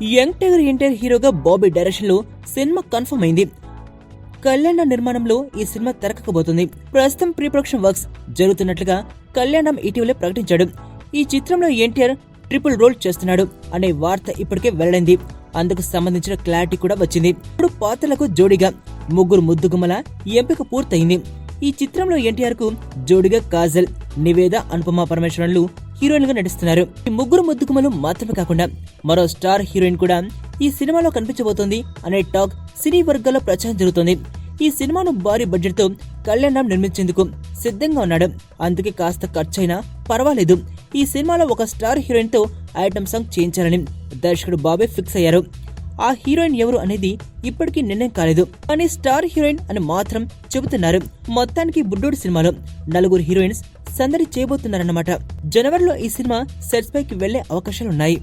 Young tiger NTR హీరోగా Bobby direction లో cinema confirm అయింది. కళ్యాణ నిర్మాణంలో ఈ సినిమా తెరకబోతుంది. ప్రస్తుతం ప్రీ ప్రొడక్షన్ వర్క్స్ జరుగుతున్నట్లుగా కళ్యాణం ఇటీవలే ప్రకటించాడు. ఈ చిత్రంలో ఎన్టీఆర్ ట్రిపుల్ రోల్ చేస్తున్నాడు అనే వార్త ఇప్పటికే వెల్లడైంది. అందుకు సంబంధించిన క్లారిటీ కూడా వచ్చింది. ఇప్పుడు పాత్రలకు జోడీగా ముగ్గురు ముద్దుగుమ్మల ఎంపిక పూర్తయింది. ఈ చిత్రంలో ఎన్టీఆర్ కు జోడిగా కాజల్, నివేద, అనుపమ పరమేశ్వరన్లు హీరోయిన్ గా నటిస్తున్నారు. ఈ ముగ్గురు ముద్దుగుమ్మలు మాత్రమే కాకుండా మరో స్టార్ హీరోయిన్ కూడా ఈ సినిమాలో కనిపించబోతోంది అనే టాక్ సినీ వర్గాల్లో ప్రచారం జరుగుతోంది. ఈ సినిమాను భారీ బడ్జెట్ తో కళ్యాణ్ నిర్మించేందుకు సిద్ధంగా ఉన్నాడు. అందుకే కాస్త ఖర్చైనా పర్వాలేదు, ఈ సినిమాలో ఒక స్టార్ హీరోయిన్ తో ఐటమ్ సాంగ్ చేయించాలని దర్శకుడు బాబీ ఫిక్స్ అయ్యారు. ఆ హీరోయిన్ ఎవరు అనేది ఇప్పటికీ నిర్ణయం కాలేదు, కానీ స్టార్ హీరోయిన్ అని మాత్రం చెబుతున్నారు. మొత్తానికి బుడ్డోడు సినిమాలో 4 హీరోయిన్స్ సందడి చేయబోతున్నారన్నమాట. జనవరిలో ఈ సినిమా సెట్స్ పైకి వెళ్లే అవకాశాలున్నాయి.